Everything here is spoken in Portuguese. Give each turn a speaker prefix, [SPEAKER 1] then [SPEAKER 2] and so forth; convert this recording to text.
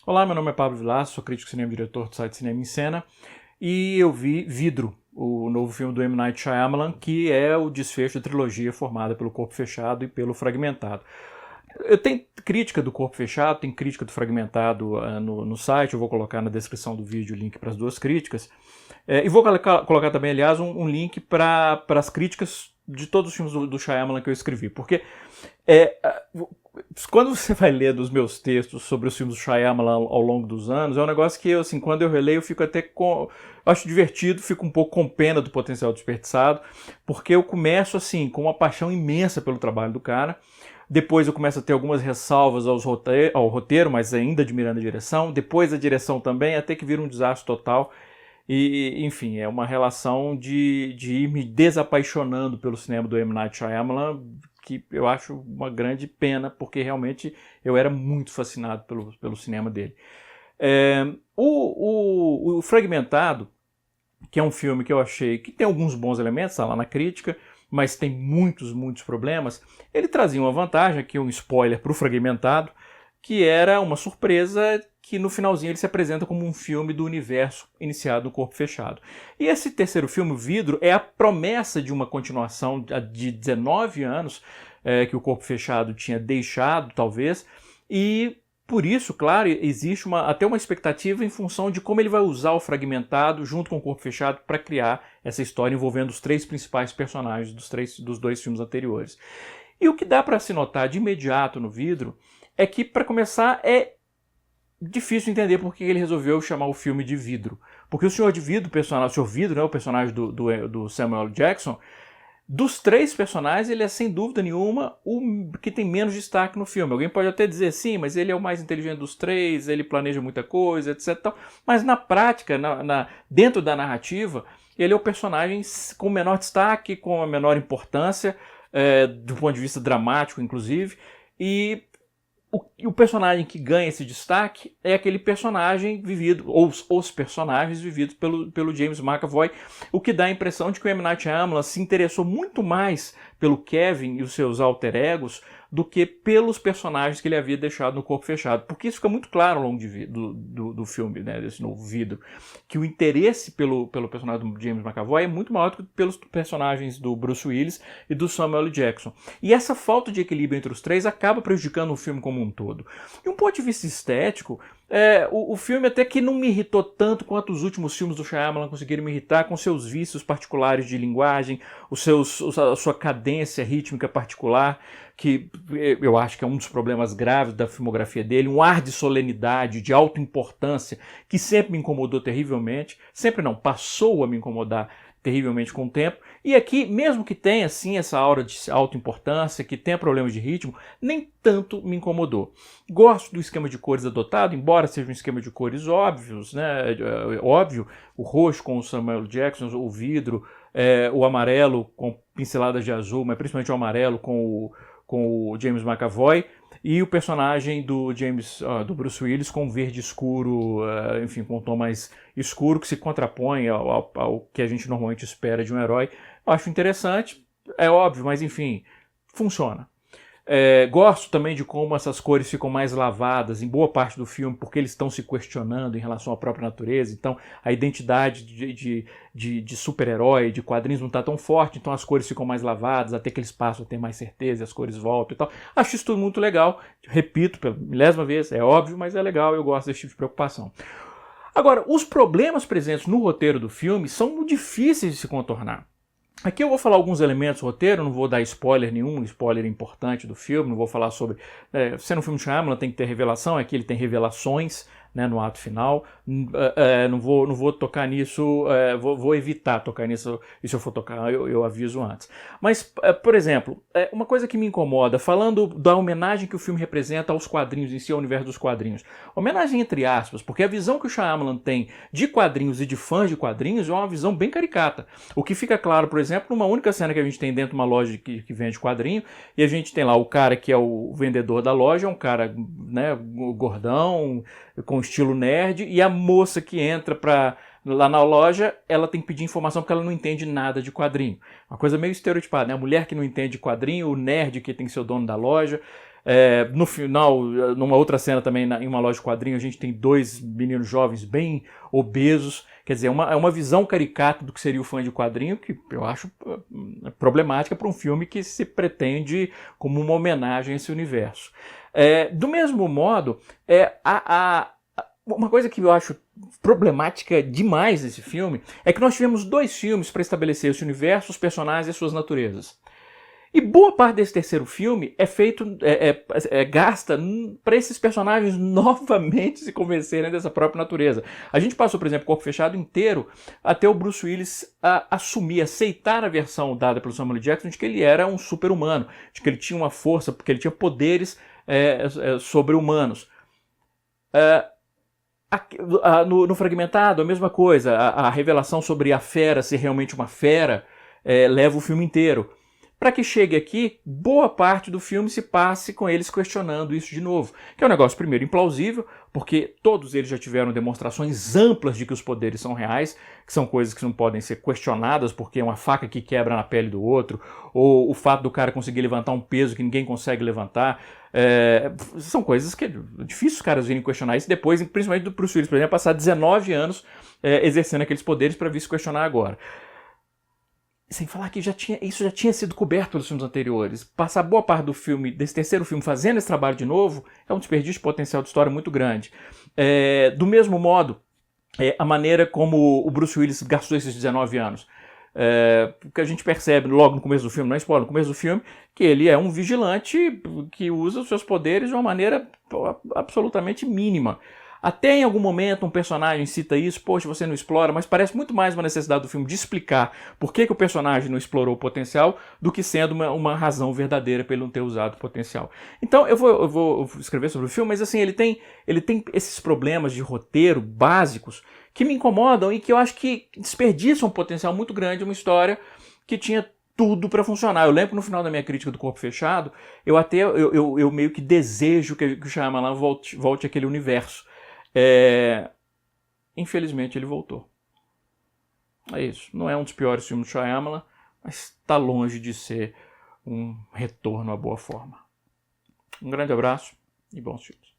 [SPEAKER 1] Olá, meu nome é Pablo Vilaça, sou crítico de cinema e diretor do site Cinema em Cena, e eu vi Vidro, o novo filme do M. Night Shyamalan, que é o desfecho da trilogia formada pelo Corpo Fechado e pelo Fragmentado. Eu tenho crítica do Corpo Fechado, tem crítica do Fragmentado no site, eu vou colocar na descrição do vídeo o link para as duas críticas. E vou colocar também, aliás, um link para as críticas de todos os filmes do Shyamalan que eu escrevi, porque é, quando você vai ler dos meus textos sobre os filmes do Shyamalan ao longo dos anos, é um negócio que, assim, quando eu releio, eu fico até com... acho divertido, fico um pouco com pena do potencial desperdiçado, porque eu começo, assim, com uma paixão imensa pelo trabalho do cara. Depois eu começo a ter algumas ressalvas ao roteiro, mas ainda admirando a direção. Depois a direção também, até que vira um desastre total. E, enfim, é uma relação de ir me desapaixonando pelo cinema do M. Night Shyamalan, que eu acho uma grande pena, porque realmente eu era muito fascinado pelo cinema dele. O Fragmentado, que é um filme que eu achei que tem alguns bons elementos, está lá na crítica, mas tem muitos problemas, ele trazia uma vantagem, aqui um spoiler para o Fragmentado, que era uma surpresa que no finalzinho ele se apresenta como um filme do universo iniciado no Corpo Fechado. E esse terceiro filme, o Vidro, é a promessa de uma continuação de 19 anos que o Corpo Fechado tinha deixado, talvez, e por isso, claro, existe até uma expectativa em função de como ele vai usar o Fragmentado junto com o Corpo Fechado para criar essa história envolvendo os três principais personagens dos dois filmes anteriores. E o que dá para se notar de imediato no Vidro é que, para começar, é difícil entender por que ele resolveu chamar o filme de Vidro. Porque o Senhor de Vidro, o Senhor Vidro, né, o personagem do Samuel Jackson, dos três personagens, ele é sem dúvida nenhuma o que tem menos destaque no filme. Alguém pode até dizer sim, mas ele é o mais inteligente dos três, ele planeja muita coisa, etc. Mas na prática, dentro da narrativa, ele é o personagem com menor destaque, com a menor importância, do ponto de vista dramático, inclusive, e o personagem que ganha esse destaque é aquele personagem vivido, ou os personagens vividos pelo James McAvoy, o que dá a impressão de que o M. Night Shyamalan se interessou muito mais pelo Kevin e os seus alter egos do que pelos personagens que ele havia deixado no Corpo Fechado. Porque isso fica muito claro ao longo do filme, né, desse novo Vidro, que o interesse pelo personagem do James McAvoy é muito maior do que pelos personagens do Bruce Willis e do Samuel L. Jackson. E essa falta de equilíbrio entre os três acaba prejudicando o filme como um todo. E um ponto de vista estético, o filme até que não me irritou tanto quanto os últimos filmes do Shyamalan conseguiram me irritar, com seus vícios particulares de linguagem, a sua cadência rítmica particular, que eu acho que é um dos problemas graves da filmografia dele, um ar de solenidade, de autoimportância, que sempre me incomodou terrivelmente, sempre não, passou a me incomodar terrivelmente com o tempo. E aqui, mesmo que tenha sim essa aura de autoimportância, que tenha problemas de ritmo, nem tanto me incomodou. Gosto do esquema de cores adotado, embora seja um esquema de cores óbvios, né? Óbvio, o roxo com o Samuel Jackson, o vidro, o amarelo com pinceladas de azul, mas principalmente o amarelo com o James McAvoy, e o personagem do Bruce Willis com verde escuro, enfim, com um tom mais escuro, que se contrapõe ao que a gente normalmente espera de um herói. Eu acho interessante, é óbvio, mas enfim, funciona. Gosto também de como essas cores ficam mais lavadas em boa parte do filme, porque eles estão se questionando em relação à própria natureza. Então a identidade de super-herói, de quadrinhos não está tão forte, então as cores ficam mais lavadas, até que eles passam a ter mais certeza e as cores voltam e tal. Acho isso tudo muito legal, repito pela milésima vez, é óbvio, mas é legal, eu gosto desse tipo de preocupação. Agora, os problemas presentes no roteiro do filme são difíceis de se contornar. Aqui eu vou falar alguns elementos do roteiro, não vou dar spoiler nenhum, spoiler importante do filme, não vou falar sobre... sendo um filme de Shyamalan tem que ter revelação, aqui ele tem revelações, né, no ato final. Não vou tocar nisso, vou evitar tocar nisso, e se eu for tocar eu aviso antes. Mas, por exemplo, uma coisa que me incomoda, falando da homenagem que o filme representa aos quadrinhos em si, ao universo dos quadrinhos. Homenagem entre aspas, porque a visão que o Shyamalan tem de quadrinhos e de fãs de quadrinhos é uma visão bem caricata. O que fica claro, por exemplo, numa única cena que a gente tem dentro de uma loja que vende quadrinho, e a gente tem lá o cara que é o vendedor da loja, é um cara, né, gordão, com estilo nerd, e a moça que entra lá na loja, ela tem que pedir informação porque ela não entende nada de quadrinho. Uma coisa meio estereotipada, né? A mulher que não entende quadrinho, o nerd que tem que ser o dono da loja. No final, numa outra cena também, em uma loja de quadrinhos, a gente tem dois meninos jovens bem obesos. Quer dizer, é uma visão caricata do que seria o fã de quadrinho, que eu acho problemática para um filme que se pretende como uma homenagem a esse universo. Do mesmo modo, uma coisa que eu acho problemática demais nesse filme é que nós tivemos 2 filmes para estabelecer esse universo, os personagens e as suas naturezas. E boa parte desse terceiro filme gasta para esses personagens novamente se convencerem dessa própria natureza. A gente passou, por exemplo, Corpo Fechado inteiro até o Bruce Willis assumir, aceitar a versão dada pelo Samuel L. Jackson de que ele era um super-humano, de que ele tinha uma força, porque ele tinha poderes sobre-humanos. No Fragmentado, a mesma coisa. A revelação sobre a fera ser realmente uma fera leva o filme inteiro. Para que chegue aqui, boa parte do filme se passe com eles questionando isso de novo. Que é um negócio, primeiro, implausível, porque todos eles já tiveram demonstrações amplas de que os poderes são reais, que são coisas que não podem ser questionadas, porque é uma faca que quebra na pele do outro, ou o fato do cara conseguir levantar um peso que ninguém consegue levantar. São coisas que é difícil os caras virem questionar isso depois, principalmente do Bruce Willis, por exemplo, passar 19 anos exercendo aqueles poderes para vir se questionar agora. Sem falar que isso já tinha sido coberto nos filmes anteriores. Passar boa parte do filme, desse terceiro filme, fazendo esse trabalho de novo, é um desperdício de potencial de história muito grande. Do mesmo modo, a maneira como o Bruce Willis gastou esses 19 anos. Porque a gente percebe logo no começo do filme, não é spoiler, no começo do filme, que ele é um vigilante que usa os seus poderes de uma maneira absolutamente mínima. Até em algum momento um personagem cita isso, poxa, você não explora, mas parece muito mais uma necessidade do filme de explicar por que o personagem não explorou o potencial do que sendo uma razão verdadeira para ele não ter usado o potencial. Então eu vou escrever sobre o filme, mas assim, ele tem esses problemas de roteiro básicos que me incomodam e que eu acho que desperdiçam um potencial muito grande, uma história que tinha tudo para funcionar. Eu lembro que no final da minha crítica do Corpo Fechado, eu meio que desejo que o Shyamalan volte àquele universo. Infelizmente ele voltou. É isso. Não é um dos piores filmes do Shyamalan, mas está longe de ser um retorno à boa forma. Um grande abraço e bons filmes.